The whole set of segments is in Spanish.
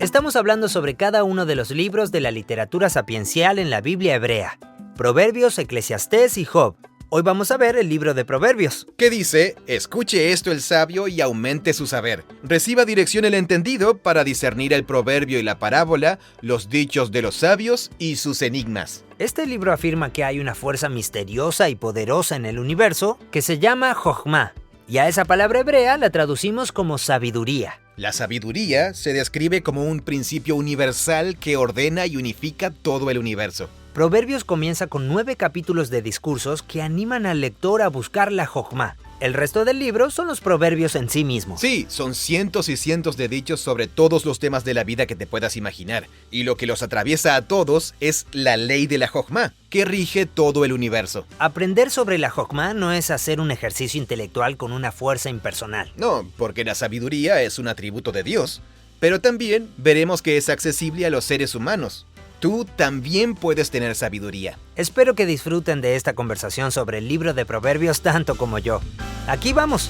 Estamos hablando sobre cada uno de los libros de la literatura sapiencial en la Biblia hebrea: Proverbios, Eclesiastés y Job. Hoy vamos a ver el libro de Proverbios. ¿Qué dice? Escuche esto el sabio y aumente su saber. Reciba dirección el entendido para discernir el proverbio y la parábola, los dichos de los sabios y sus enigmas. Este libro afirma que hay una fuerza misteriosa y poderosa en el universo que se llama Jochma, y a esa palabra hebrea la traducimos como sabiduría. La sabiduría se describe como un principio universal que ordena y unifica todo el universo. Proverbios comienza con 9 capítulos de discursos que animan al lector a buscar la Jochma. El resto del libro son los proverbios en sí mismos. Sí, son cientos y cientos de dichos sobre todos los temas de la vida que te puedas imaginar. Y lo que los atraviesa a todos es la ley de la Jochma, que rige todo el universo. Aprender sobre la Jochma no es hacer un ejercicio intelectual con una fuerza impersonal. No, porque la sabiduría es un atributo de Dios. Pero también veremos que es accesible a los seres humanos. Tú también puedes tener sabiduría. Espero que disfruten de esta conversación sobre el libro de Proverbios tanto como yo. Aquí vamos.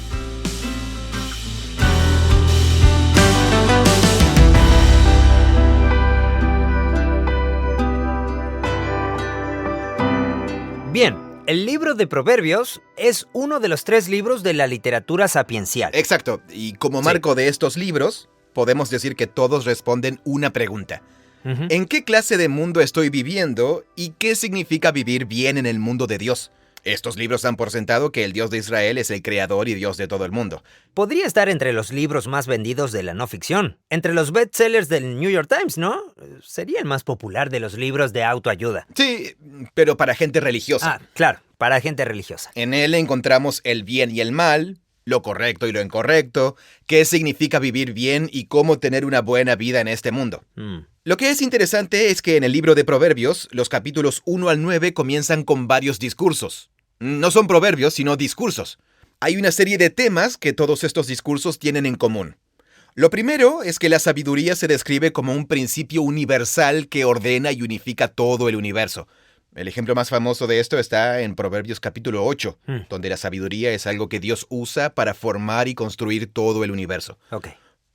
Bien, el libro de Proverbios es uno de los 3 libros de la literatura sapiencial. Exacto, y como marco de estos libros, podemos decir que todos responden una pregunta. ¿En qué clase de mundo estoy viviendo y qué significa vivir bien en el mundo de Dios? Estos libros dan por sentado que el Dios de Israel es el creador y Dios de todo el mundo. Podría estar entre los libros más vendidos de la no ficción, entre los bestsellers del New York Times, ¿no? Sería el más popular de los libros de autoayuda. Sí, pero para gente religiosa. Claro, para gente religiosa. En él encontramos el bien y el mal, lo correcto y lo incorrecto, qué significa vivir bien y cómo tener una buena vida en este mundo. Lo que es interesante es que en el libro de Proverbios, los capítulos 1 al 9 comienzan con varios discursos. No son proverbios, sino discursos. Hay una serie de temas que todos estos discursos tienen en común. Lo primero es que la sabiduría se describe como un principio universal que ordena y unifica todo el universo. El ejemplo más famoso de esto está en Proverbios capítulo 8, donde la sabiduría es algo que Dios usa para formar y construir todo el universo.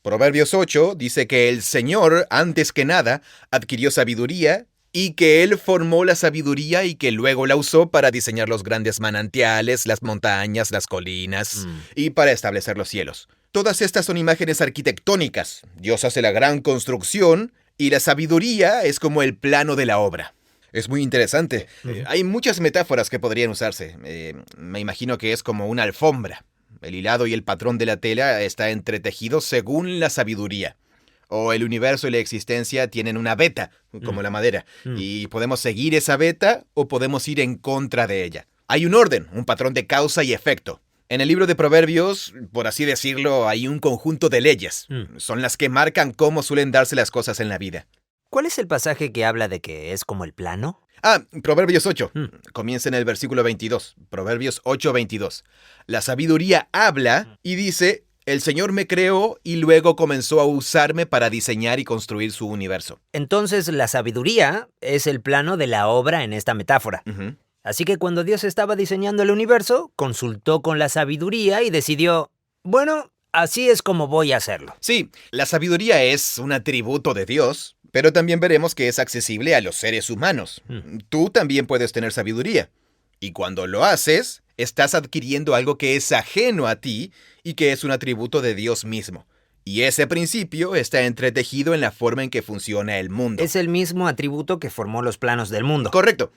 Proverbios 8 dice que el Señor, antes que nada, adquirió sabiduría y que Él formó la sabiduría y que luego la usó para diseñar los grandes manantiales, las montañas, las colinas y para establecer los cielos. Todas estas son imágenes arquitectónicas. Dios hace la gran construcción y la sabiduría es como el plano de la obra. Es muy interesante. Hay muchas metáforas que podrían usarse. Me imagino que es como una alfombra. El hilado y el patrón de la tela está entretejido según la sabiduría. O el universo y la existencia tienen una veta, como la madera. Y podemos seguir esa veta o podemos ir en contra de ella. Hay un orden, un patrón de causa y efecto. En el libro de Proverbios, por así decirlo, hay un conjunto de leyes. Son las que marcan cómo suelen darse las cosas en la vida. ¿Cuál es el pasaje que habla de que es como el plano? Proverbios 8. Comienza en el versículo 22. Proverbios 8, 22. La sabiduría habla y dice: el Señor me creó y luego comenzó a usarme para diseñar y construir su universo. Entonces, la sabiduría es el plano de la obra en esta metáfora. Así que cuando Dios estaba diseñando el universo, consultó con la sabiduría y decidió: bueno, así es como voy a hacerlo. Sí, la sabiduría es un atributo de Dios, pero también veremos que es accesible a los seres humanos. Tú también puedes tener sabiduría. Y cuando lo haces, estás adquiriendo algo que es ajeno a ti y que es un atributo de Dios mismo. Y ese principio está entretejido en la forma en que funciona el mundo. Es el mismo atributo que formó los planos del mundo. Correcto.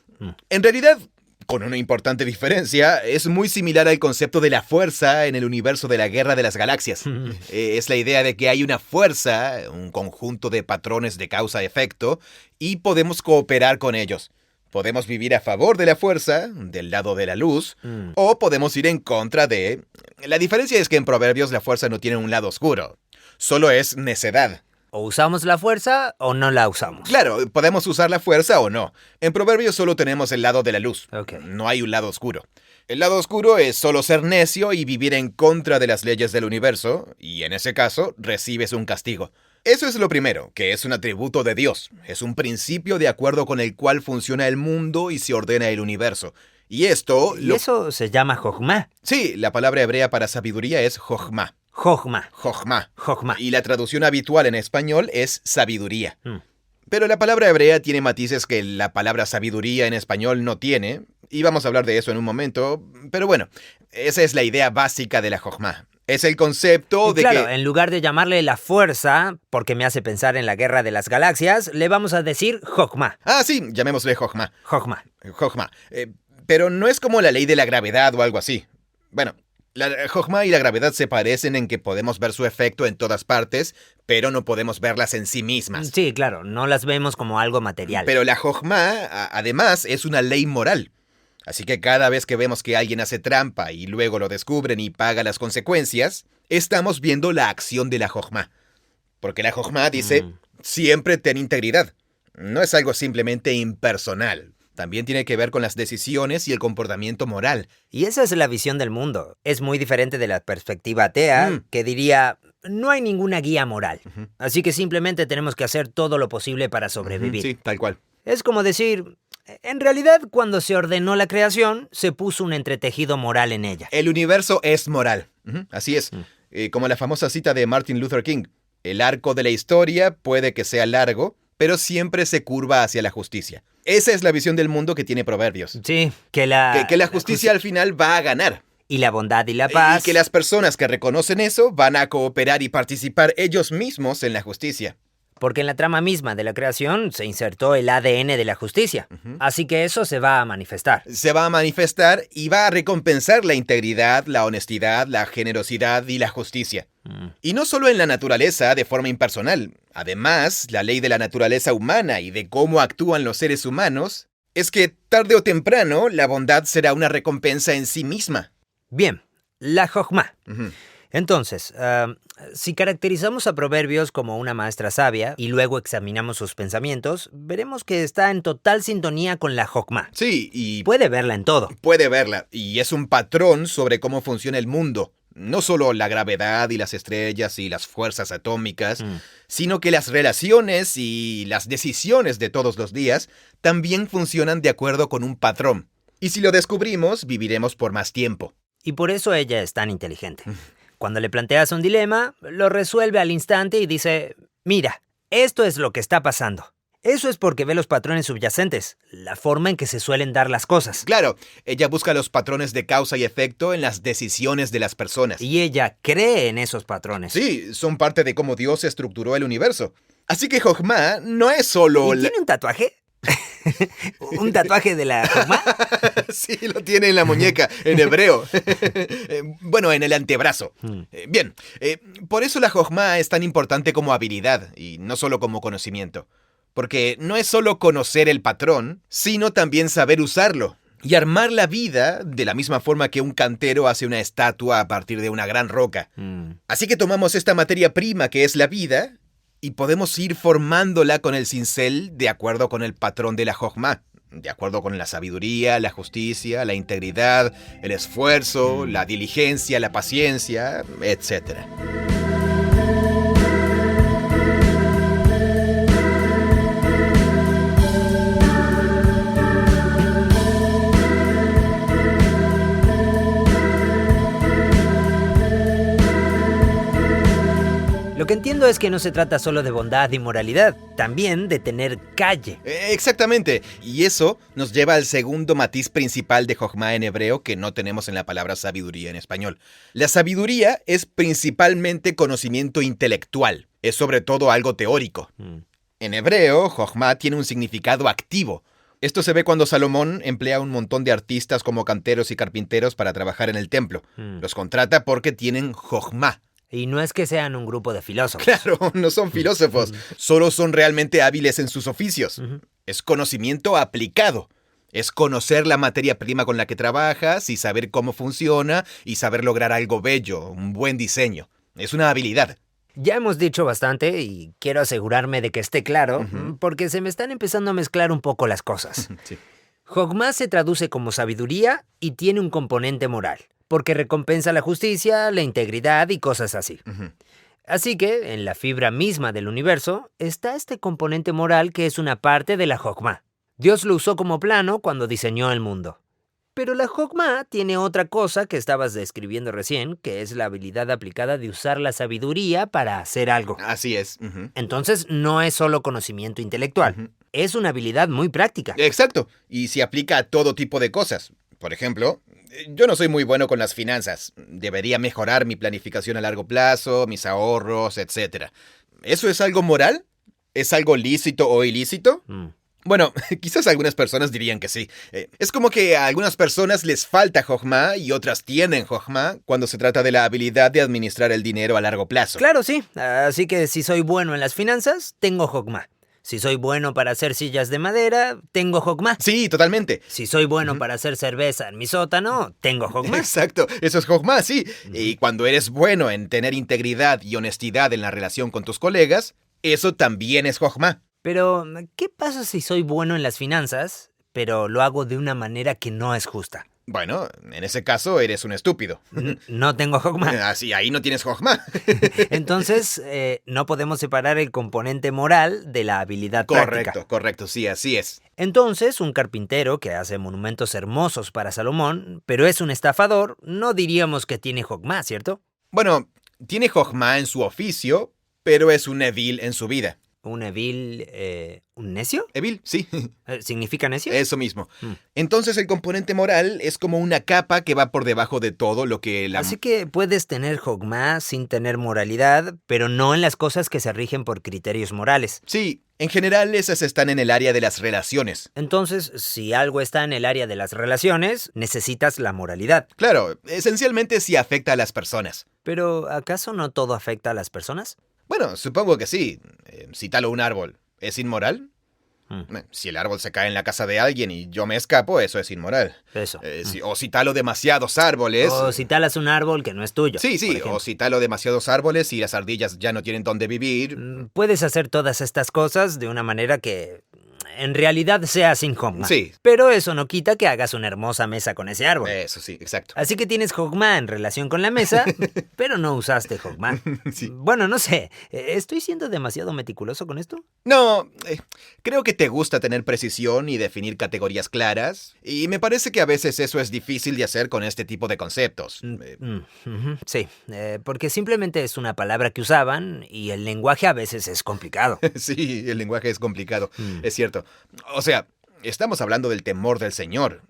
En realidad, con una importante diferencia, es muy similar al concepto de la fuerza en el universo de la Guerra de las Galaxias. Es la idea de que hay una fuerza, un conjunto de patrones de causa-efecto, y podemos cooperar con ellos. Podemos vivir a favor de la fuerza, del lado de la luz, o podemos ir en contra de... La diferencia es que en Proverbios la fuerza no tiene un lado oscuro, solo es necedad. O usamos la fuerza o no la usamos. Claro, podemos usar la fuerza o no. En Proverbios solo tenemos el lado de la luz. No hay un lado oscuro. El lado oscuro es solo ser necio y vivir en contra de las leyes del universo, y en ese caso recibes un castigo. Eso es lo primero, que es un atributo de Dios. Es un principio de acuerdo con el cual funciona el mundo y se ordena el universo. Y esto... eso se llama Jochma. Sí, la palabra hebrea para sabiduría es Jochma. Jochma. Jochma. Jochma. Y la traducción habitual en español es sabiduría. Pero la palabra hebrea tiene matices que la palabra sabiduría en español no tiene, y vamos a hablar de eso en un momento, pero bueno, esa es la idea básica de la Jochma. Es el concepto de claro, que... en lugar de llamarle la fuerza, porque me hace pensar en la guerra de las galaxias, le vamos a decir Jochma. Ah, sí, llamémosle Jochma. Jochma. Jochma. Pero no es como la ley de la gravedad o algo así. Bueno, la Jochma y la gravedad se parecen en que podemos ver su efecto en todas partes, pero no podemos verlas en sí mismas. Sí, claro, no las vemos como algo material. Pero la Jochma, además, es una ley moral. Así que cada vez que vemos que alguien hace trampa y luego lo descubren y paga las consecuencias, estamos viendo la acción de la Jochma. Porque la Jochma dice, siempre ten integridad. No es algo simplemente impersonal. También tiene que ver con las decisiones y el comportamiento moral. Y esa es la visión del mundo. Es muy diferente de la perspectiva atea, que diría, no hay ninguna guía moral. Así que simplemente tenemos que hacer todo lo posible para sobrevivir. Sí, tal cual. Es como decir, en realidad, cuando se ordenó la creación, se puso un entretejido moral en ella. El universo es moral. Así es. Como la famosa cita de Martin Luther King. El arco de la historia puede que sea largo, pero siempre se curva hacia la justicia. Esa es la visión del mundo que tiene Proverbios. Sí, que la justicia al final va a ganar. Y la bondad y la paz. Y que las personas que reconocen eso van a cooperar y participar ellos mismos en la justicia. Porque en la trama misma de la creación se insertó el ADN de la justicia. Así que eso se va a manifestar. Se va a manifestar y va a recompensar la integridad, la honestidad, la generosidad y la justicia. Y no solo en la naturaleza de forma impersonal. Además, la ley de la naturaleza humana y de cómo actúan los seres humanos es que tarde o temprano la bondad será una recompensa en sí misma. Bien, la Jochma. Entonces, si caracterizamos a Proverbios como una maestra sabia y luego examinamos sus pensamientos, veremos que está en total sintonía con la Jochma. Sí, y... puede verla en todo. Puede verla, y es un patrón sobre cómo funciona el mundo. No solo la gravedad y las estrellas y las fuerzas atómicas, sino que las relaciones y las decisiones de todos los días también funcionan de acuerdo con un patrón. Y si lo descubrimos, viviremos por más tiempo. Y por eso ella es tan inteligente. Cuando le planteas un dilema, lo resuelve al instante y dice, mira, esto es lo que está pasando. Eso es porque ve los patrones subyacentes, la forma en que se suelen dar las cosas. Claro, ella busca los patrones de causa y efecto en las decisiones de las personas. Y ella cree en esos patrones. Sí, son parte de cómo Dios estructuró el universo. Así que Jochma no es solo... ¿Y tiene un tatuaje? ¿Un tatuaje de la Jochma? Sí, lo tiene en la muñeca, en hebreo. Bueno, en el antebrazo. Bien, por eso la Jochma es tan importante como habilidad y no solo como conocimiento. Porque no es solo conocer el patrón, sino también saber usarlo. Y armar la vida de la misma forma que un cantero hace una estatua a partir de una gran roca. Así que tomamos esta materia prima que es la vida y podemos ir formándola con el cincel de acuerdo con el patrón de la Jochma. De acuerdo con la sabiduría, la justicia, la integridad, el esfuerzo, la diligencia, la paciencia, etc. Lo que entiendo es que no se trata solo de bondad y moralidad, también de tener calle. Exactamente, y eso nos lleva al segundo matiz principal de Jochma en hebreo que no tenemos en la palabra sabiduría en español. La sabiduría es principalmente conocimiento intelectual, es sobre todo algo teórico. En hebreo, Jochma tiene un significado activo. Esto se ve cuando Salomón emplea un montón de artistas como canteros y carpinteros para trabajar en el templo. Los contrata porque tienen Jochma. Y no es que sean un grupo de filósofos. Claro, no son filósofos, solo son realmente hábiles en sus oficios. Es conocimiento aplicado. Es conocer la materia prima con la que trabajas y saber cómo funciona y saber lograr algo bello, un buen diseño. Es una habilidad. Ya hemos dicho bastante y quiero asegurarme de que esté claro, porque se me están empezando a mezclar un poco las cosas. Sí. Jochma se traduce como sabiduría y tiene un componente moral, porque recompensa la justicia, la integridad y cosas así. Así que, en la fibra misma del universo, está este componente moral que es una parte de la Jochma. Dios lo usó como plano cuando diseñó el mundo. Pero la Jokma tiene otra cosa que estabas describiendo recién, que es la habilidad aplicada de usar la sabiduría para hacer algo. Así es. Entonces, no es solo conocimiento intelectual. Es una habilidad muy práctica. Exacto. Y se aplica a todo tipo de cosas. Por ejemplo, yo no soy muy bueno con las finanzas. Debería mejorar mi planificación a largo plazo, mis ahorros, etc. ¿Eso es algo moral? ¿Es algo lícito o ilícito? Bueno, quizás algunas personas dirían que sí. Es como que a algunas personas les falta Jokma y otras tienen Jokma cuando se trata de la habilidad de administrar el dinero a largo plazo. Claro, sí. Así que si soy bueno en las finanzas, tengo Jokma. Si soy bueno para hacer sillas de madera, tengo Jokma. Sí, totalmente. Si soy bueno para hacer cerveza en mi sótano, tengo Jokma. Exacto, eso es Jokma, sí. Y cuando eres bueno en tener integridad y honestidad en la relación con tus colegas, eso también es Jokma. Pero, ¿qué pasa si soy bueno en las finanzas, pero lo hago de una manera que no es justa? Bueno, en ese caso eres un estúpido. No tengo Jokma. Así, ahí no tienes Jokma. Entonces, no podemos separar el componente moral de la habilidad práctica. Correcto, sí, así es. Entonces, un carpintero que hace monumentos hermosos para Salomón, pero es un estafador, no diríamos que tiene Jokma, ¿cierto? Bueno, tiene Jokma en su oficio, pero es un evil en su vida. ¿Un evil, un necio? Evil, sí. ¿Significa necio? Eso mismo. Entonces el componente moral es como una capa que va por debajo de todo lo que la... Así que puedes tener Jokma sin tener moralidad, pero no en las cosas que se rigen por criterios morales. Sí, en general esas están en el área de las relaciones. Entonces, si algo está en el área de las relaciones, necesitas la moralidad. Claro, esencialmente sí afecta a las personas. Pero, ¿acaso no todo afecta a las personas? Bueno, supongo que sí. Si talo un árbol, ¿es inmoral? Si el árbol se cae en la casa de alguien y yo me escapo, eso es inmoral. Eso. O si talo demasiados árboles... O si talas un árbol que no es tuyo. Sí, o si talo demasiados árboles y las ardillas ya no tienen dónde vivir... Puedes hacer todas estas cosas de una manera que en realidad sea sin Jokma. Sí. Pero eso no quita que hagas una hermosa mesa con ese árbol. Eso sí, exacto. Así que tienes Jokma en relación con la mesa, pero no usaste Jokma. Sí. Bueno, no sé. ¿Estoy siendo demasiado meticuloso con esto? No, creo que te gusta tener precisión y definir categorías claras, y me parece que a veces eso es difícil de hacer con este tipo de conceptos. Sí, porque simplemente es una palabra que usaban y el lenguaje a veces es complicado. Sí, el lenguaje es complicado, es cierto. O sea, estamos hablando del temor del Señor.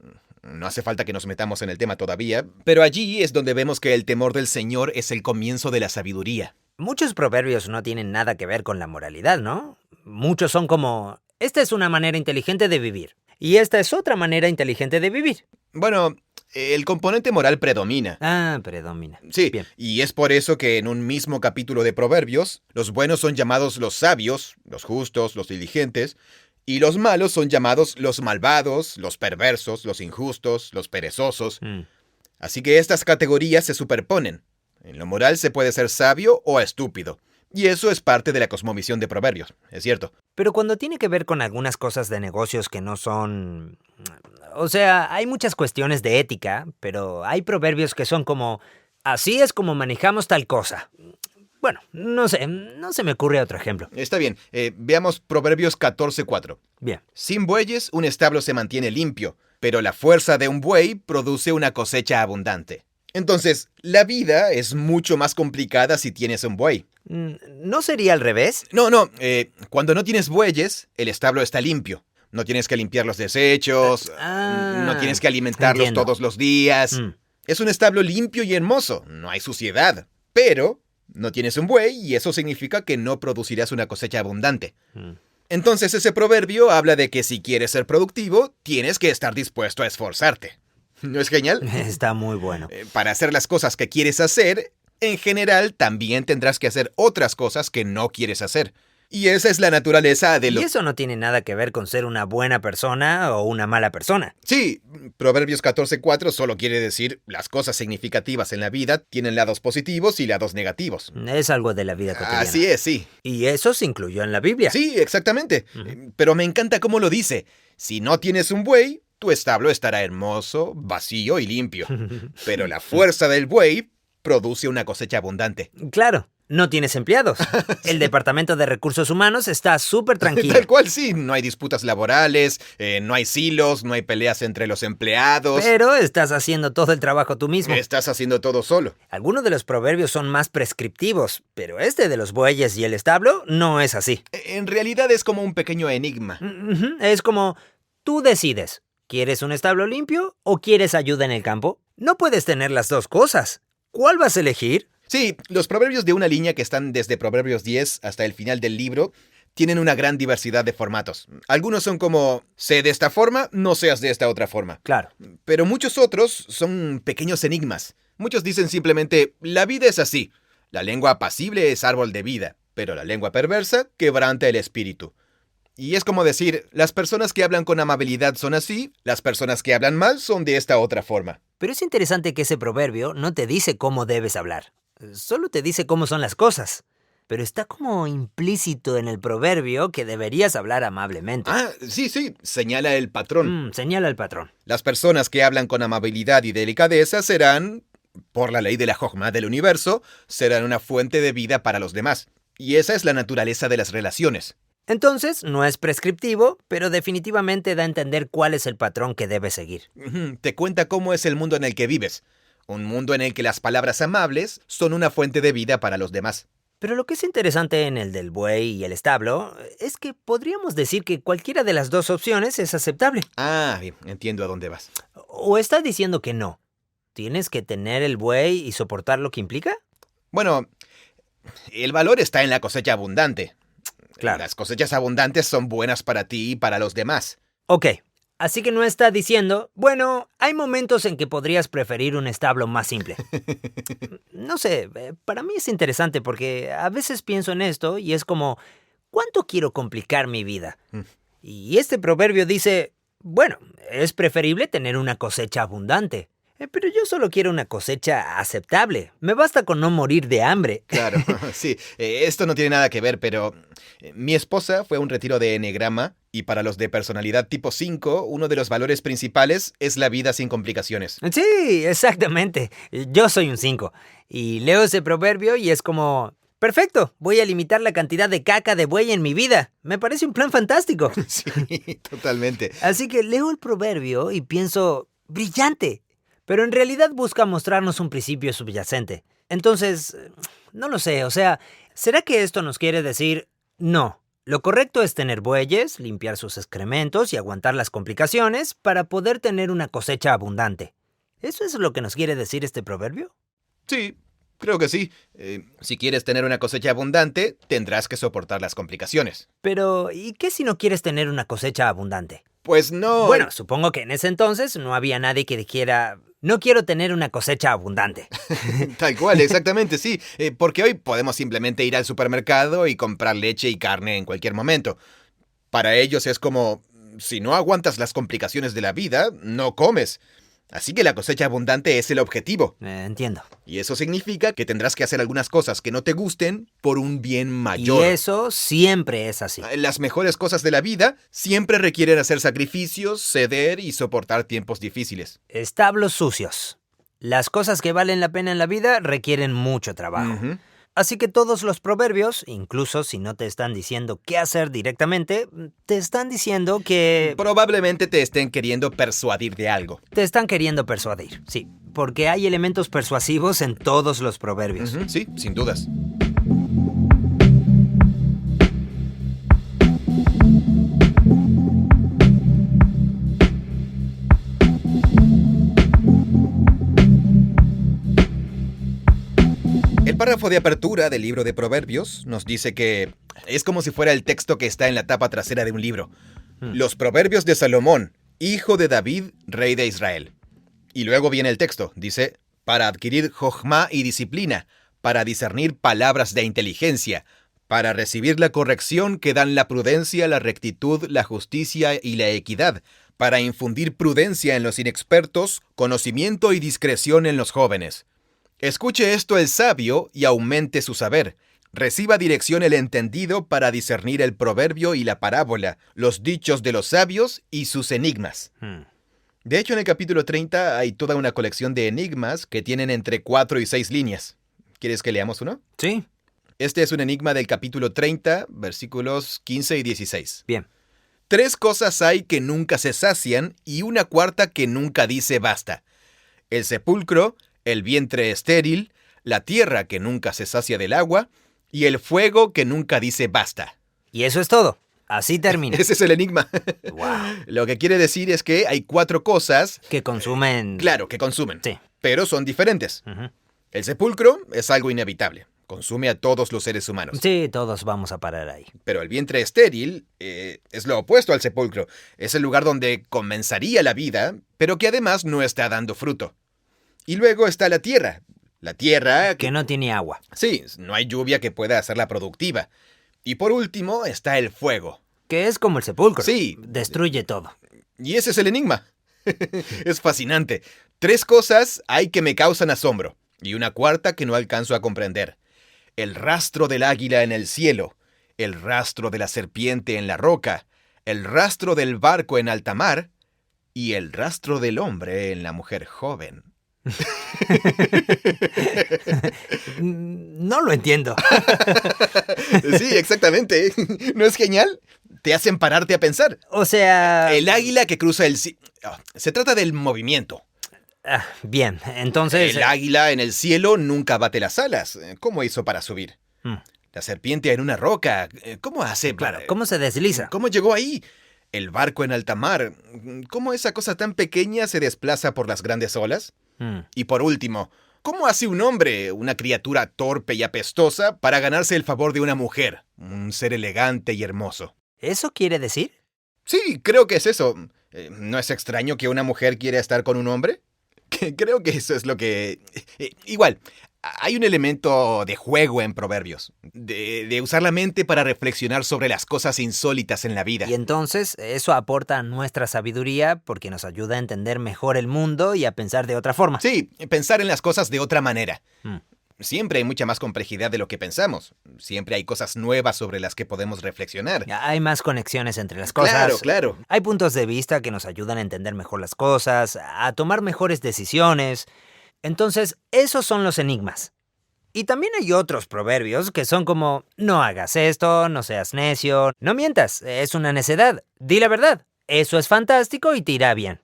No hace falta que nos metamos en el tema todavía, pero allí es donde vemos que el temor del Señor es el comienzo de la sabiduría. Muchos proverbios no tienen nada que ver con la moralidad, ¿no? Muchos son como, esta es una manera inteligente de vivir, y esta es otra manera inteligente de vivir. Bueno, el componente moral predomina. Predomina. Sí, Bien. y es por eso que en un mismo capítulo de Proverbios, los buenos son llamados los sabios, los justos, los diligentes, y los malos son llamados los malvados, los perversos, los injustos, los perezosos. Así que estas categorías se superponen. En lo moral se puede ser sabio o estúpido. Y eso es parte de la cosmovisión de Proverbios, es cierto. Pero cuando tiene que ver con algunas cosas de negocios que no son... O sea, hay muchas cuestiones de ética, pero hay proverbios que son como, así es como manejamos tal cosa. Bueno, no sé, no se me ocurre otro ejemplo. Está bien, veamos Proverbios 14:4. Bien. Sin bueyes un establo se mantiene limpio, pero la fuerza de un buey produce una cosecha abundante. Entonces, la vida es mucho más complicada si tienes un buey. ¿No sería al revés? No, cuando no tienes bueyes, el establo está limpio. No tienes que limpiar los desechos, no tienes que alimentarlos entiendo. todos los días. Es un establo limpio y hermoso, no hay suciedad. Pero no tienes un buey y eso significa que no producirás una cosecha abundante. Entonces ese proverbio habla de que si quieres ser productivo, tienes que estar dispuesto a esforzarte. ¿No es genial? Está muy bueno. Para hacer las cosas que quieres hacer, en general también tendrás que hacer otras cosas que no quieres hacer. Y esa es la naturaleza de lo... Y eso no tiene nada que ver con ser una buena persona o una mala persona. Sí, Proverbios 14:4 solo quiere decir las cosas significativas en la vida tienen lados positivos y lados negativos. Es algo de la vida cotidiana. Así es, sí. Y eso se incluyó en la Biblia. Sí, exactamente. Pero me encanta cómo lo dice. Si no tienes un buey, tu establo estará hermoso, vacío y limpio. Pero la fuerza del buey produce una cosecha abundante. Claro. no tienes empleados. El Departamento de Recursos Humanos está súper tranquilo. Tal cual, sí. No hay disputas laborales, no hay silos, no hay peleas entre los empleados. Pero estás haciendo todo el trabajo tú mismo. Estás haciendo todo solo. Algunos de los proverbios son más prescriptivos, pero este de los bueyes y el establo no es así. En realidad es como un pequeño enigma. Es como, tú decides, ¿quieres un establo limpio o quieres ayuda en el campo? No puedes tener las dos cosas. ¿Cuál vas a elegir? Sí, los proverbios de una línea que están desde Proverbios 10 hasta el final del libro tienen una gran diversidad de formatos. Algunos son como, sé de esta forma, no seas de esta otra forma. Claro. Pero muchos otros son pequeños enigmas. Muchos dicen simplemente, la vida es así. La lengua apacible es árbol de vida, pero la lengua perversa quebranta el espíritu. Y es como decir, las personas que hablan con amabilidad son así, las personas que hablan mal son de esta otra forma. Pero es interesante que ese proverbio no te dice cómo debes hablar. Solo te dice cómo son las cosas. Pero está como implícito en el proverbio que deberías hablar amablemente. Sí, señala el patrón. Señala el patrón. Las personas que hablan con amabilidad y delicadeza serán, por la ley de la Jochma del universo, serán una fuente de vida para los demás. Y esa es la naturaleza de las relaciones. Entonces, no es prescriptivo, pero definitivamente da a entender cuál es el patrón que debes seguir. Te cuenta cómo es el mundo en el que vives. Un mundo en el que las palabras amables son una fuente de vida para los demás. Pero lo que es interesante en el del buey y el establo es que podríamos decir que cualquiera de las dos opciones es aceptable. Bien, entiendo a dónde vas. ¿O estás diciendo que no? ¿Tienes que tener el buey y soportar lo que implica? Bueno, el valor está en la cosecha abundante. Claro. Las cosechas abundantes son buenas para ti y para los demás. Ok, así que no está diciendo, bueno, hay momentos en que podrías preferir un establo más simple. No sé, para mí es interesante porque a veces pienso en esto y es como, ¿cuánto quiero complicar mi vida? Y este proverbio dice, bueno, es preferible tener una cosecha abundante. Pero yo solo quiero una cosecha aceptable. Me basta con no morir de hambre. Claro, sí. Esto no tiene nada que ver, pero mi esposa fue a un retiro de enegrama y para los de personalidad tipo 5, uno de los valores principales es la vida sin complicaciones. Sí, exactamente. Yo soy un 5 y leo ese proverbio y es como, perfecto, voy a limitar la cantidad de caca de buey en mi vida. Me parece un plan fantástico. Sí, totalmente. Así que leo el proverbio y pienso, brillante. Pero en realidad busca mostrarnos un principio subyacente. Entonces, no lo sé, ¿será que esto nos quiere decir, no, lo correcto es tener bueyes, limpiar sus excrementos y aguantar las complicaciones para poder tener una cosecha abundante? ¿Eso es lo que nos quiere decir este proverbio? Sí, creo que sí. Si quieres tener una cosecha abundante, tendrás que soportar las complicaciones. Pero, ¿y qué si no quieres tener una cosecha abundante? Pues no. Bueno, supongo que en ese entonces no había nadie que dijera, no quiero tener una cosecha abundante. Tal cual, exactamente, sí. Porque hoy podemos simplemente ir al supermercado y comprar leche y carne en cualquier momento. Para ellos es como, si no aguantas las complicaciones de la vida, no comes. Así que la cosecha abundante es el objetivo. Entiendo. Y eso significa que tendrás que hacer algunas cosas que no te gusten por un bien mayor. Y eso siempre es así. Las mejores cosas de la vida siempre requieren hacer sacrificios, ceder y soportar tiempos difíciles. Establos sucios. Las cosas que valen la pena en la vida requieren mucho trabajo. Así que todos los proverbios, incluso si no te están diciendo qué hacer directamente, te están diciendo que... Probablemente te estén queriendo persuadir de algo. Te están queriendo persuadir, sí. Porque hay elementos persuasivos en todos los proverbios. Sí, sin dudas. El párrafo de apertura del libro de Proverbios nos dice que es como si fuera el texto que está en la tapa trasera de un libro. Los Proverbios de Salomón, hijo de David, rey de Israel. Y luego viene el texto, dice, para adquirir jochma y disciplina, para discernir palabras de inteligencia, para recibir la corrección que dan la prudencia, la rectitud, la justicia y la equidad, para infundir prudencia en los inexpertos, conocimiento y discreción en los jóvenes. Escuche esto el sabio y aumente su saber. Reciba dirección el entendido para discernir el proverbio y la parábola, los dichos de los sabios y sus enigmas. De hecho, en el capítulo 30 hay toda una colección de enigmas que tienen entre 4 y 6 líneas. ¿Quieres que leamos uno? Sí. Este es un enigma del capítulo 30, versículos 15 y 16. Bien. 3 cosas hay que nunca se sacian y una cuarta que nunca dice basta. El sepulcro, el vientre estéril, la tierra que nunca se sacia del agua y el fuego que nunca dice basta. Y eso es todo. Así termina. Ese es el enigma. Wow. Lo que quiere decir es que hay 4 cosas... Que consumen... Claro, que consumen. Sí. Pero son diferentes. El sepulcro es algo inevitable. Consume a todos los seres humanos. Sí, todos vamos a parar ahí. Pero el vientre estéril es lo opuesto al sepulcro. Es el lugar donde comenzaría la vida, pero que además no está dando fruto. Y luego está la tierra. La tierra... Que no tiene agua. Sí, no hay lluvia que pueda hacerla productiva. Y por último está el fuego. Que es como el sepulcro. Sí. Destruye todo. Y ese es el enigma. Es fascinante. 3 cosas hay que me causan asombro. Y una cuarta que no alcanzo a comprender. El rastro del águila en el cielo. El rastro de la serpiente en la roca. El rastro del barco en alta mar. Y el rastro del hombre en la mujer joven. No lo entiendo. Sí, exactamente. ¿No es genial? Te hacen pararte a pensar. O sea... El águila que cruza el... Se trata del movimiento. Bien, entonces... El águila en el cielo nunca bate las alas. ¿Cómo hizo para subir? Mm. La serpiente en una roca. ¿Cómo hace para...? Claro, ¿cómo se desliza? ¿Cómo llegó ahí? El barco en alta mar. ¿Cómo esa cosa tan pequeña se desplaza por las grandes olas? Y por último, ¿cómo hace un hombre, una criatura torpe y apestosa, para ganarse el favor de una mujer, un ser elegante y hermoso? ¿Eso quiere decir? Sí, creo que es eso. ¿No es extraño que una mujer quiera estar con un hombre? Creo que eso es lo que... Igual, hay un elemento de juego en Proverbios, de usar la mente para reflexionar sobre las cosas insólitas en la vida. Y entonces eso aporta a nuestra sabiduría porque nos ayuda a entender mejor el mundo y a pensar de otra forma. Sí, pensar en las cosas de otra manera. Mm. Siempre hay mucha más complejidad de lo que pensamos. Siempre hay cosas nuevas sobre las que podemos reflexionar. Hay más conexiones entre las cosas. Claro, claro. Hay puntos de vista que nos ayudan a entender mejor las cosas, a tomar mejores decisiones. Entonces, esos son los enigmas. Y también hay otros proverbios que son como, no hagas esto, no seas necio, no mientas, es una necedad, di la verdad, eso es fantástico y te irá bien.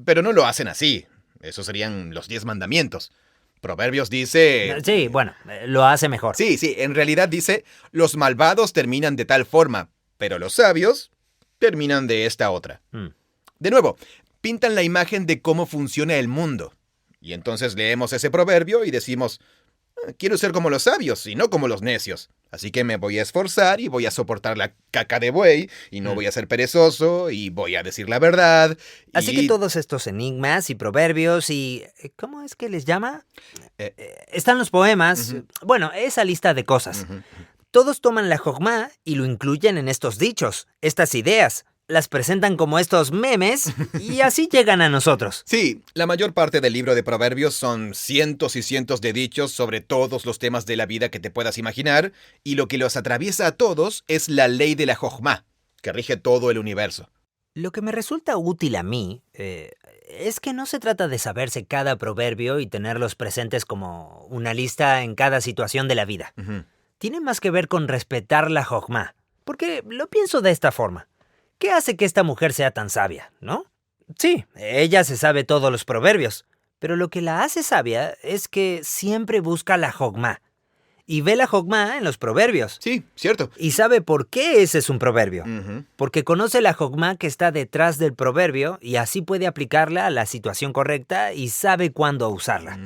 Pero no lo hacen así. Esos serían los 10 mandamientos. Proverbios dice... Sí, bueno, lo hace mejor. Sí, en realidad dice, los malvados terminan de tal forma, pero los sabios terminan de esta otra. De nuevo, pintan la imagen de cómo funciona el mundo. Y entonces leemos ese proverbio y decimos, quiero ser como los sabios y no como los necios. Así que me voy a esforzar y voy a soportar la caca de buey y no voy a ser perezoso y voy a decir la verdad. Así que todos estos enigmas y proverbios y... ¿Cómo es que les llama? Están los poemas. Bueno, esa lista de cosas. Todos toman la jojma y lo incluyen en estos dichos, estas ideas. Las presentan como estos memes y así llegan a nosotros. Sí, la mayor parte del libro de Proverbios son cientos y cientos de dichos sobre todos los temas de la vida que te puedas imaginar, y lo que los atraviesa a todos es la ley de la Jojma, que rige todo el universo. Lo que me resulta útil a mí es que no se trata de saberse cada proverbio y tenerlos presentes como una lista en cada situación de la vida. Tiene más que ver con respetar la Jojma, porque lo pienso de esta forma. ¿Qué hace que esta mujer sea tan sabia, no? Sí, ella se sabe todos los proverbios, pero lo que la hace sabia es que siempre busca la jogma. Y ve la jogma en los proverbios. Sí, cierto. Y sabe por qué ese es un proverbio. Porque conoce la jogma que está detrás del proverbio y así puede aplicarla a la situación correcta y sabe cuándo usarla.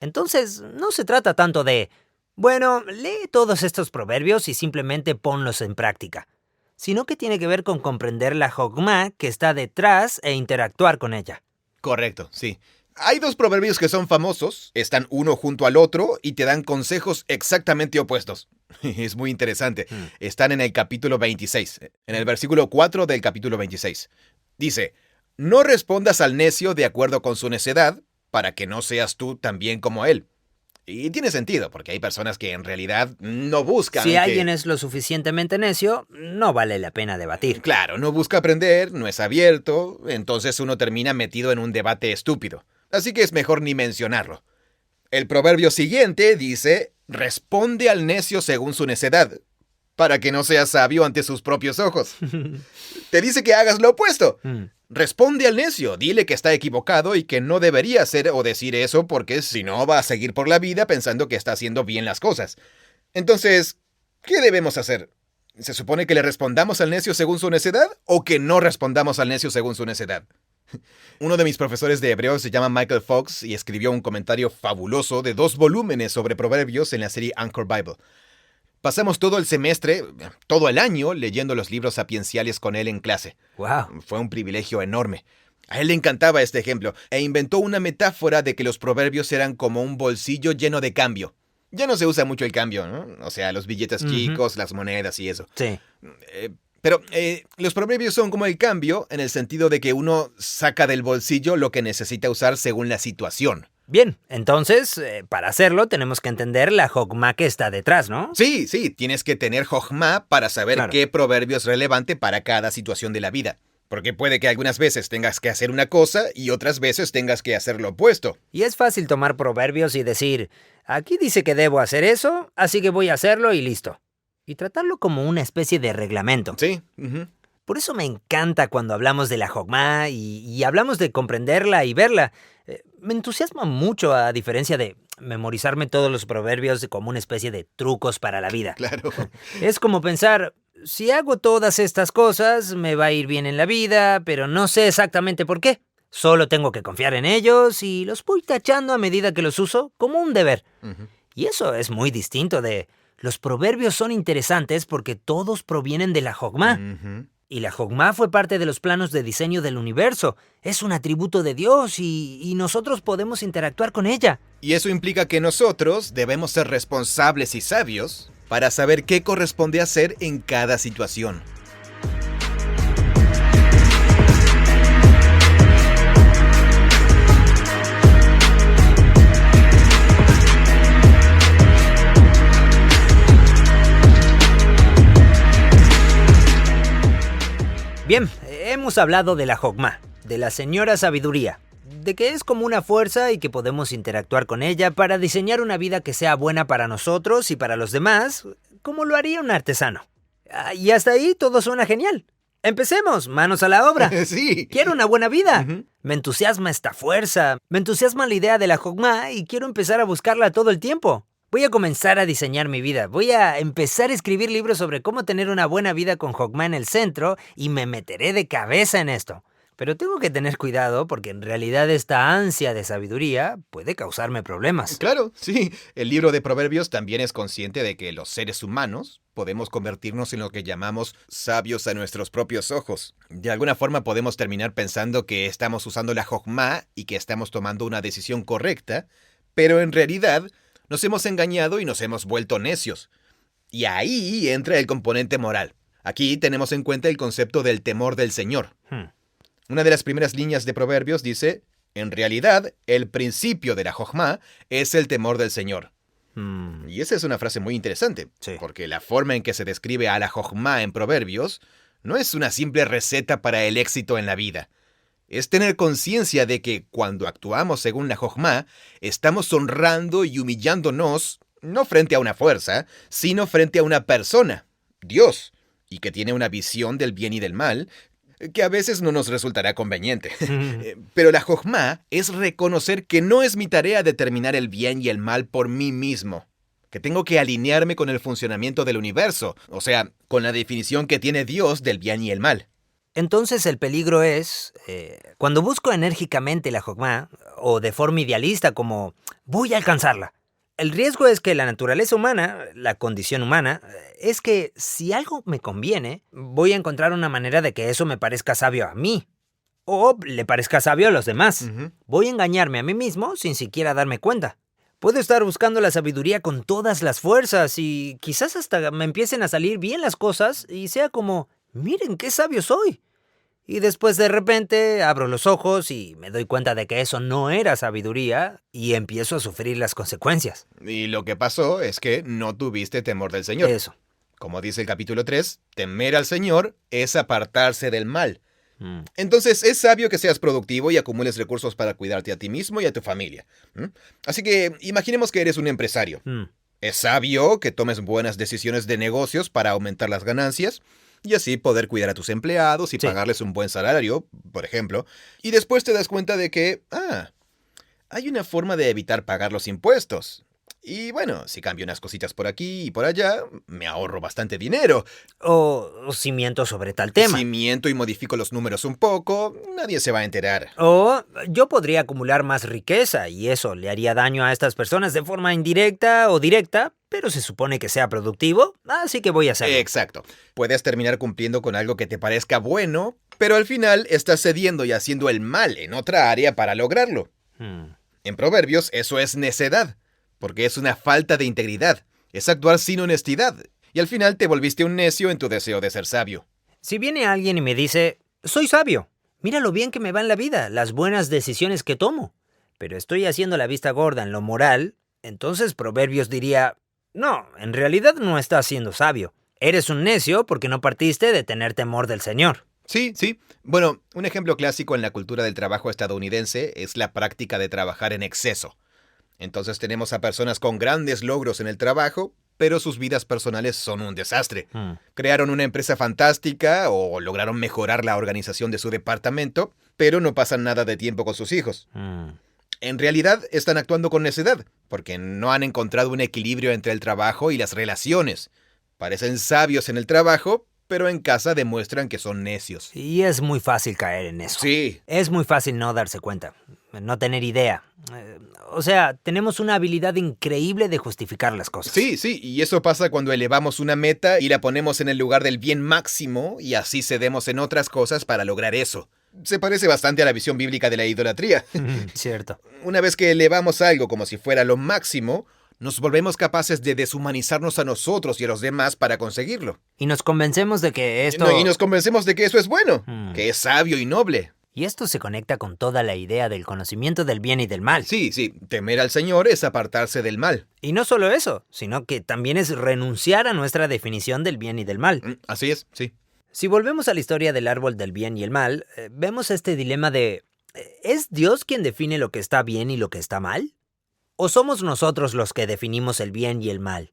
Entonces, no se trata tanto de, bueno, lee todos estos proverbios y simplemente ponlos en práctica, sino que tiene que ver con comprender la jogma que está detrás e interactuar con ella. Correcto, sí. Hay 2 proverbios que son famosos, están uno junto al otro y te dan consejos exactamente opuestos. Es muy interesante. Están en el capítulo 26, en el versículo 4 del capítulo 26. Dice, no respondas al necio de acuerdo con su necedad, para que no seas tú también como él. Y tiene sentido, porque hay personas que en realidad no buscan... Si alguien es lo suficientemente necio, no vale la pena debatir. Claro, no busca aprender, no es abierto, entonces uno termina metido en un debate estúpido. Así que es mejor ni mencionarlo. El proverbio siguiente dice, responde al necio según su necedad, para que no seas sabio ante sus propios ojos. Te dice que hagas lo opuesto. Responde al necio, dile que está equivocado y que no debería hacer o decir eso porque si no va a seguir por la vida pensando que está haciendo bien las cosas. Entonces, ¿qué debemos hacer? ¿Se supone que le respondamos al necio según su necedad o que no respondamos al necio según su necedad? Uno de mis profesores de hebreo se llama Michael Fox y escribió un comentario fabuloso de 2 volúmenes sobre proverbios en la serie Anchor Bible. Pasamos todo el semestre, todo el año, leyendo los libros sapienciales con él en clase. ¡Wow! Fue un privilegio enorme. A él le encantaba este ejemplo e inventó una metáfora de que los proverbios eran como un bolsillo lleno de cambio. Ya no se usa mucho el cambio, ¿no? O sea, los billetes chicos, las monedas y eso. Sí. Pero los proverbios son como el cambio en el sentido de que uno saca del bolsillo lo que necesita usar según la situación. Bien, entonces, para hacerlo tenemos que entender la jogma que está detrás, ¿no? Sí, tienes que tener jogma para saber qué proverbio es relevante para cada situación de la vida. Porque puede que algunas veces tengas que hacer una cosa y otras veces tengas que hacer lo opuesto. Y es fácil tomar proverbios y decir, aquí dice que debo hacer eso, así que voy a hacerlo y listo. Y tratarlo como una especie de reglamento. Sí. Por eso me encanta cuando hablamos de la jogma y hablamos de comprenderla y verla. Me entusiasma mucho a diferencia de memorizarme todos los proverbios como una especie de trucos para la vida. Claro. Es como pensar, si hago todas estas cosas, me va a ir bien en la vida, pero no sé exactamente por qué. Solo tengo que confiar en ellos y los voy tachando a medida que los uso como un deber. Y eso es muy distinto de... Los proverbios son interesantes porque todos provienen de la jogma. Y la jogma fue parte de los planos de diseño del universo. Es un atributo de Dios y nosotros podemos interactuar con ella. Y eso implica que nosotros debemos ser responsables y sabios para saber qué corresponde hacer en cada situación. Bien, hemos hablado de la jogma, de la señora sabiduría, de que es como una fuerza y que podemos interactuar con ella para diseñar una vida que sea buena para nosotros y para los demás, como lo haría un artesano. Y hasta ahí todo suena genial. Empecemos, manos a la obra. Sí. Quiero una buena vida. Me entusiasma esta fuerza, me entusiasma la idea de la jogma y quiero empezar a buscarla todo el tiempo. Voy a comenzar a diseñar mi vida. Voy a empezar a escribir libros sobre cómo tener una buena vida con jogma en el centro y me meteré de cabeza en esto. Pero tengo que tener cuidado porque en realidad esta ansia de sabiduría puede causarme problemas. Claro, sí. El libro de Proverbios también es consciente de que los seres humanos podemos convertirnos en lo que llamamos sabios a nuestros propios ojos. De alguna forma podemos terminar pensando que estamos usando la jogma y que estamos tomando una decisión correcta, pero en realidad nos hemos engañado y nos hemos vuelto necios. Y ahí entra el componente moral. Aquí tenemos en cuenta el concepto del temor del Señor. Una de las primeras líneas de Proverbios dice, en realidad, el principio de la jogma es el temor del Señor. Y esa es una frase muy interesante, porque la forma en que se describe a la jogma en Proverbios no es una simple receta para el éxito en la vida. Es tener conciencia de que cuando actuamos según la jogma, estamos honrando y humillándonos, no frente a una fuerza, sino frente a una persona, Dios, y que tiene una visión del bien y del mal, que a veces no nos resultará conveniente. Pero la jogma es reconocer que no es mi tarea determinar el bien y el mal por mí mismo, que tengo que alinearme con el funcionamiento del universo, o sea, con la definición que tiene Dios del bien y el mal. Entonces el peligro es, cuando busco enérgicamente la jogma, o de forma idealista como voy a alcanzarla. El riesgo es que la naturaleza humana, la condición humana, es que si algo me conviene, voy a encontrar una manera de que eso me parezca sabio a mí, o le parezca sabio a los demás. Voy a engañarme a mí mismo sin siquiera darme cuenta. Puedo estar buscando la sabiduría con todas las fuerzas y quizás hasta me empiecen a salir bien las cosas y sea como, miren qué sabio soy. Y después de repente abro los ojos y me doy cuenta de que eso no era sabiduría y empiezo a sufrir las consecuencias. Y lo que pasó es que no tuviste temor del Señor. Eso. Como dice el capítulo 3, temer al Señor es apartarse del mal. Entonces es sabio que seas productivo y acumules recursos para cuidarte a ti mismo y a tu familia. Así que imaginemos que eres un empresario. Es sabio que tomes buenas decisiones de negocios para aumentar las ganancias y así poder cuidar a tus empleados y pagarles un buen salario, por ejemplo. Y después te das cuenta de que, hay una forma de evitar pagar los impuestos. Y bueno, si cambio unas cositas por aquí y por allá, me ahorro bastante dinero. O cimiento sobre tal tema. Cimiento y modifico los números un poco, nadie se va a enterar. O yo podría acumular más riqueza y eso le haría daño a estas personas de forma indirecta o directa, pero se supone que sea productivo, así que voy a hacerlo. Exacto. Puedes terminar cumpliendo con algo que te parezca bueno, pero al final estás cediendo y haciendo el mal en otra área para lograrlo. En Proverbios, eso es necedad. Porque es una falta de integridad, es actuar sin honestidad, y al final te volviste un necio en tu deseo de ser sabio. Si viene alguien y me dice, soy sabio, mira lo bien que me va en la vida, las buenas decisiones que tomo, pero estoy haciendo la vista gorda en lo moral, entonces Proverbios diría, no, en realidad no estás siendo sabio, eres un necio porque no partiste de tener temor del Señor. Sí. Bueno, un ejemplo clásico en la cultura del trabajo estadounidense es la práctica de trabajar en exceso. Entonces tenemos a personas con grandes logros en el trabajo, pero sus vidas personales son un desastre. Crearon una empresa fantástica o lograron mejorar la organización de su departamento, pero no pasan nada de tiempo con sus hijos. En realidad están actuando con necedad, porque no han encontrado un equilibrio entre el trabajo y las relaciones. Parecen sabios en el trabajo, pero en casa demuestran que son necios. Y es muy fácil caer en eso. Sí. Es muy fácil no darse cuenta, no tener idea. O sea, tenemos una habilidad increíble de justificar las cosas. Sí, y eso pasa cuando elevamos una meta y la ponemos en el lugar del bien máximo y así cedemos en otras cosas para lograr eso. Se parece bastante a la visión bíblica de la idolatría. Cierto. Una vez que elevamos algo como si fuera lo máximo, nos volvemos capaces de deshumanizarnos a nosotros y a los demás para conseguirlo. Y nos convencemos de que esto... Y nos convencemos de que eso es bueno, que es sabio y noble. Y esto se conecta con toda la idea del conocimiento del bien y del mal. Sí, temer al Señor es apartarse del mal. Y no solo eso, sino que también es renunciar a nuestra definición del bien y del mal. Así es, sí. Si volvemos a la historia del árbol del bien y el mal, vemos este dilema de ¿es Dios quien define lo que está bien y lo que está mal? ¿O somos nosotros los que definimos el bien y el mal?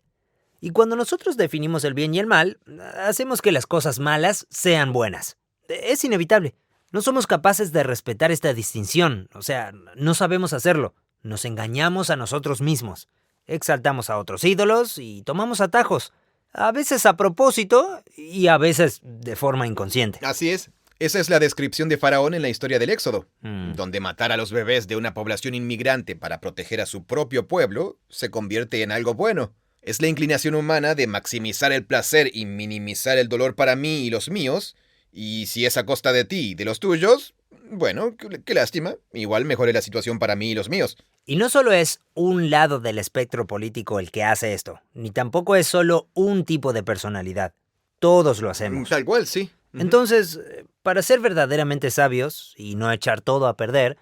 Y cuando nosotros definimos el bien y el mal, hacemos que las cosas malas sean buenas. Es inevitable. No somos capaces de respetar esta distinción, o sea, no sabemos hacerlo. Nos engañamos a nosotros mismos. Exaltamos a otros ídolos y tomamos atajos. A veces a propósito y a veces de forma inconsciente. Así es. Esa es la descripción de Faraón en la historia del Éxodo, donde matar a los bebés de una población inmigrante para proteger a su propio pueblo se convierte en algo bueno. Es la inclinación humana de maximizar el placer y minimizar el dolor para mí y los míos, y si es a costa de ti y de los tuyos, bueno, qué lástima, igual mejore la situación para mí y los míos. Y no solo es un lado del espectro político el que hace esto, ni tampoco es solo un tipo de personalidad. Todos lo hacemos. Tal cual, sí. Entonces, para ser verdaderamente sabios y no echar todo a perder,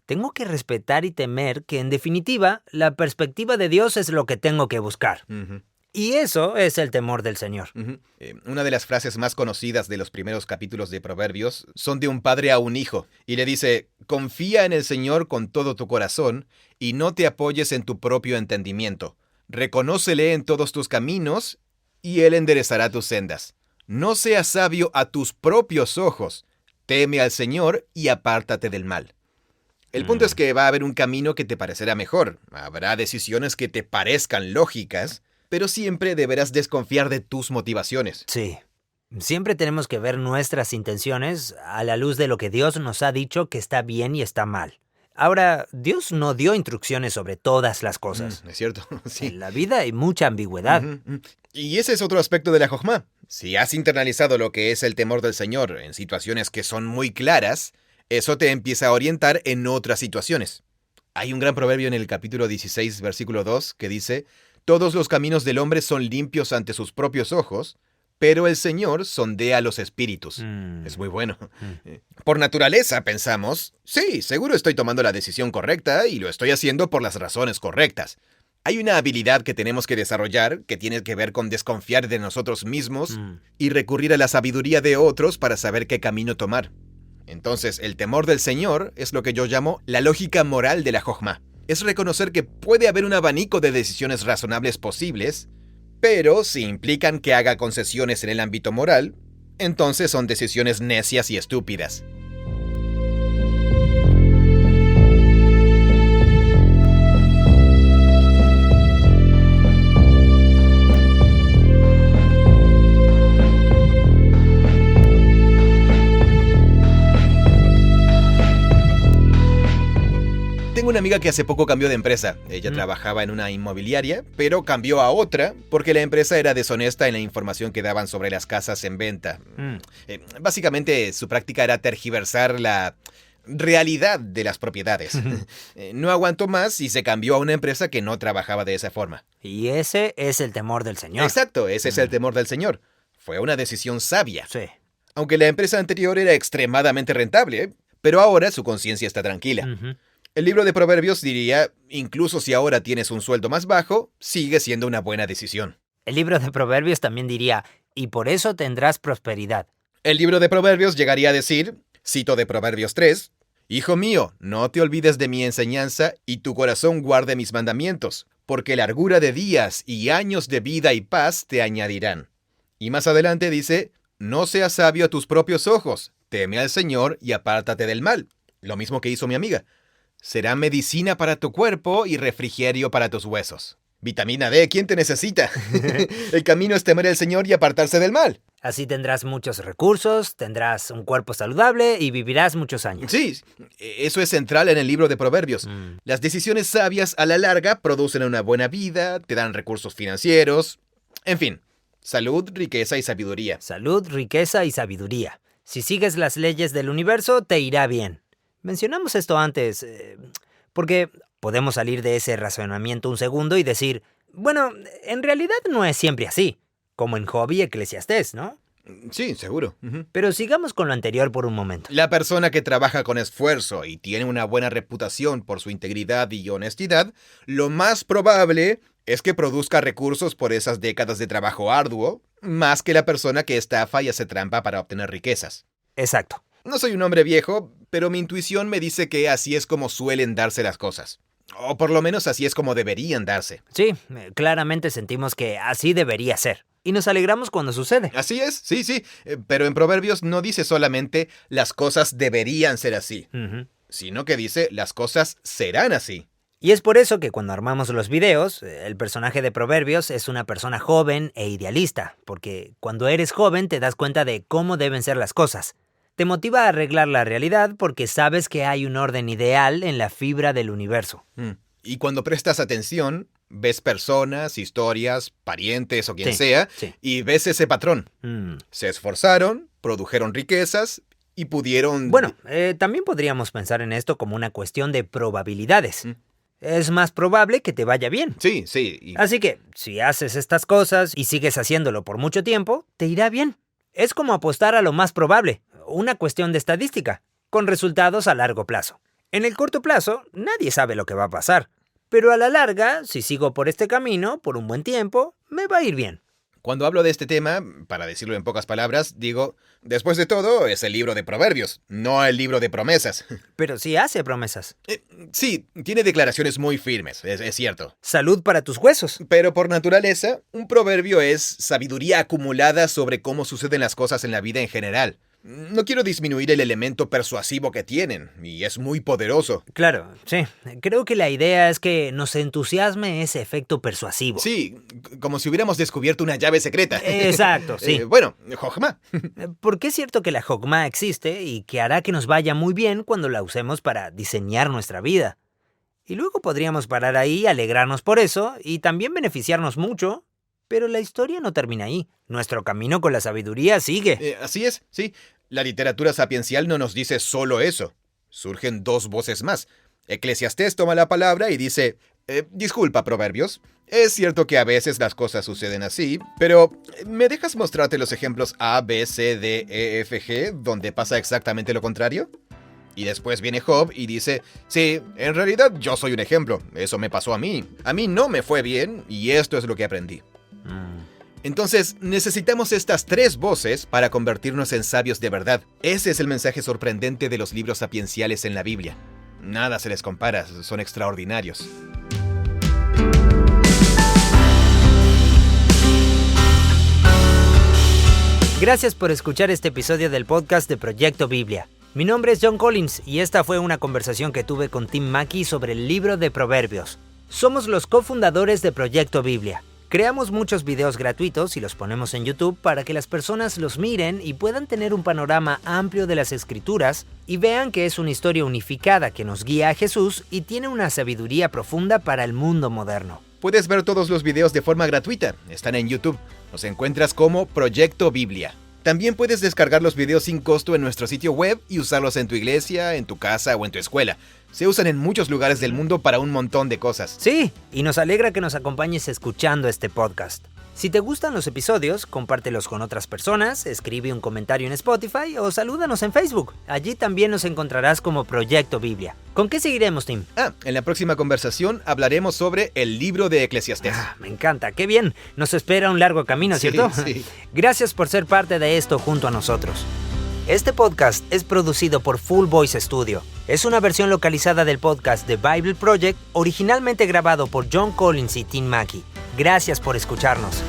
tengo que respetar y temer que, en definitiva, la perspectiva de Dios es lo que tengo que buscar. Y eso es el temor del Señor. Una de las frases más conocidas de los primeros capítulos de Proverbios son de un padre a un hijo, y le dice, confía en el Señor con todo tu corazón, y no te apoyes en tu propio entendimiento. Reconócele en todos tus caminos, y Él enderezará tus sendas. No seas sabio a tus propios ojos. Teme al Señor y apártate del mal. El punto es que va a haber un camino que te parecerá mejor. Habrá decisiones que te parezcan lógicas, pero siempre deberás desconfiar de tus motivaciones. Sí. Siempre tenemos que ver nuestras intenciones a la luz de lo que Dios nos ha dicho que está bien y está mal. Ahora, Dios no dio instrucciones sobre todas las cosas. Es cierto, sí. En la vida hay mucha ambigüedad. Y ese es otro aspecto de la Jojma. Si has internalizado lo que es el temor del Señor en situaciones que son muy claras, eso te empieza a orientar en otras situaciones. Hay un gran proverbio en el capítulo 16, versículo 2, que dice, todos los caminos del hombre son limpios ante sus propios ojos, pero el Señor sondea los espíritus. Es muy bueno. Por naturaleza pensamos, sí, seguro estoy tomando la decisión correcta y lo estoy haciendo por las razones correctas. Hay una habilidad que tenemos que desarrollar que tiene que ver con desconfiar de nosotros mismos y recurrir a la sabiduría de otros para saber qué camino tomar. Entonces, el temor del Señor es lo que yo llamo la lógica moral de la Jojma. es reconocer que puede haber un abanico de decisiones razonables posibles, pero si implican que haga concesiones en el ámbito moral, entonces son decisiones necias y estúpidas. Tengo una amiga que hace poco cambió de empresa. Ella trabajaba en una inmobiliaria, pero cambió a otra porque la empresa era deshonesta en la información que daban sobre las casas en venta. Básicamente, su práctica era tergiversar la realidad de las propiedades. No aguantó más y se cambió a una empresa que no trabajaba de esa forma. Y ese es el temor del Señor. Exacto, ese es el temor del Señor. Fue una decisión sabia. Sí. Aunque la empresa anterior era extremadamente rentable, pero ahora su conciencia está tranquila. El libro de Proverbios diría, incluso si ahora tienes un sueldo más bajo, sigue siendo una buena decisión. El libro de Proverbios también diría, y por eso tendrás prosperidad. El libro de Proverbios llegaría a decir, cito de Proverbios 3, Hijo mío, no te olvides de mi enseñanza y tu corazón guarde mis mandamientos, porque largura de días y años de vida y paz te añadirán. Y más adelante dice, no seas sabio a tus propios ojos, teme al Señor y apártate del mal. Lo mismo que hizo mi amiga. Será medicina para tu cuerpo y refrigerio para tus huesos. Vitamina D, ¿quién te necesita? El camino es temer al Señor y apartarse del mal. Así tendrás muchos recursos, tendrás un cuerpo saludable y vivirás muchos años. Sí, eso es central en el libro de Proverbios. Las decisiones sabias a la larga producen una buena vida, te dan recursos financieros, en fin, salud, riqueza y sabiduría. Salud, riqueza y sabiduría. Si sigues las leyes del universo, te irá bien. Mencionamos esto antes, porque podemos salir de ese razonamiento un segundo y decir, bueno, en realidad no es siempre así, como en Job y Eclesiastés, ¿no? Sí, seguro. Pero sigamos con lo anterior por un momento. La persona que trabaja con esfuerzo y tiene una buena reputación por su integridad y honestidad, lo más probable es que produzca recursos por esas décadas de trabajo arduo, más que la persona que estafa y hace trampa para obtener riquezas. Exacto. No soy un hombre viejo, pero mi intuición me dice que así es como suelen darse las cosas. O por lo menos así es como deberían darse. Sí, claramente sentimos que así debería ser. Y nos alegramos cuando sucede. Así es, sí. Pero en Proverbios no dice solamente las cosas deberían ser así, sino que dice las cosas serán así. Y es por eso que cuando armamos los videos, el personaje de Proverbios es una persona joven e idealista, porque cuando eres joven te das cuenta de cómo deben ser las cosas. Te motiva a arreglar la realidad porque sabes que hay un orden ideal en la fibra del universo. Y cuando prestas atención, ves personas, historias, parientes o quien sea, y ves ese patrón. Se esforzaron, produjeron riquezas y pudieron... Bueno, también podríamos pensar en esto como una cuestión de probabilidades. Es más probable que te vaya bien. Sí. Así que, si haces estas cosas y sigues haciéndolo por mucho tiempo, te irá bien. Es como apostar a lo más probable, una cuestión de estadística, con resultados a largo plazo. En el corto plazo, nadie sabe lo que va a pasar. Pero a la larga, si sigo por este camino por un buen tiempo, me va a ir bien. Cuando hablo de este tema, para decirlo en pocas palabras, digo, después de todo, es el libro de Proverbios, no el libro de promesas. Pero sí hace promesas. Sí, tiene declaraciones muy firmes, es cierto. Salud para tus huesos. Pero por naturaleza, un proverbio es sabiduría acumulada sobre cómo suceden las cosas en la vida en general. No quiero disminuir el elemento persuasivo que tienen, y es muy poderoso. Claro, sí. Creo que la idea es que nos entusiasme ese efecto persuasivo. Sí, como si hubiéramos descubierto una llave secreta. Exacto, sí. Bueno, Jojma. Porque es cierto que la Jogma existe y que hará que nos vaya muy bien cuando la usemos para diseñar nuestra vida. Y luego podríamos parar ahí, alegrarnos por eso y también beneficiarnos mucho. Pero la historia no termina ahí. Nuestro camino con la sabiduría sigue. Así es, sí. La literatura sapiencial no nos dice solo eso. Surgen dos voces más. Eclesiastés toma la palabra y dice, disculpa, Proverbios, es cierto que a veces las cosas suceden así, pero ¿me dejas mostrarte los ejemplos A, B, C, D, E, F, G, donde pasa exactamente lo contrario? Y después viene Job y dice, sí, en realidad yo soy un ejemplo, eso me pasó a mí no me fue bien y esto es lo que aprendí. Entonces, necesitamos estas tres voces para convertirnos en sabios de verdad. Ese es el mensaje sorprendente de los libros sapienciales en la Biblia. Nada se les compara, son extraordinarios. Gracias por escuchar este episodio del podcast de Proyecto Biblia. Mi nombre es John Collins y esta fue una conversación que tuve con Tim Mackie sobre el libro de Proverbios. Somos los cofundadores de Proyecto Biblia. Creamos muchos videos gratuitos y los ponemos en YouTube para que las personas los miren y puedan tener un panorama amplio de las Escrituras y vean que es una historia unificada que nos guía a Jesús y tiene una sabiduría profunda para el mundo moderno. Puedes ver todos los videos de forma gratuita. Están en YouTube. Nos encuentras como Proyecto Biblia. También puedes descargar los videos sin costo en nuestro sitio web y usarlos en tu iglesia, en tu casa o en tu escuela. Se usan en muchos lugares del mundo para un montón de cosas. Sí, y nos alegra que nos acompañes escuchando este podcast. Si te gustan los episodios, compártelos con otras personas, escribe un comentario en Spotify o salúdanos en Facebook. Allí también nos encontrarás como Proyecto Biblia. ¿Con qué seguiremos, Tim? En la próxima conversación hablaremos sobre el libro de Eclesiastés. Me encanta, qué bien. Nos espera un largo camino, ¿cierto? Sí. Gracias por ser parte de esto junto a nosotros. Este podcast es producido por Full Voice Studio. Es una versión localizada del podcast The Bible Project, originalmente grabado por John Collins y Tim Mackie. Gracias por escucharnos.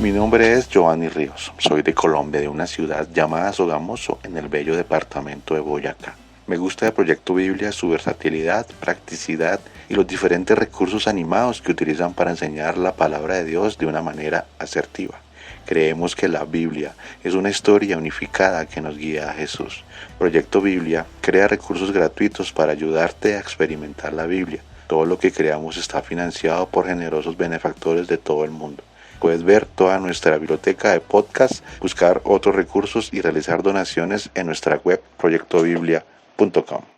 Mi nombre es Giovanni Ríos. Soy de Colombia, de una ciudad llamada Sogamoso, en el bello departamento de Boyacá. Me gusta de Proyecto Biblia su versatilidad, practicidad y los diferentes recursos animados que utilizan para enseñar la palabra de Dios de una manera asertiva. Creemos que la Biblia es una historia unificada que nos guía a Jesús. Proyecto Biblia crea recursos gratuitos para ayudarte a experimentar la Biblia. Todo lo que creamos está financiado por generosos benefactores de todo el mundo. Puedes ver toda nuestra biblioteca de podcasts, buscar otros recursos y realizar donaciones en nuestra web proyectobiblia.com.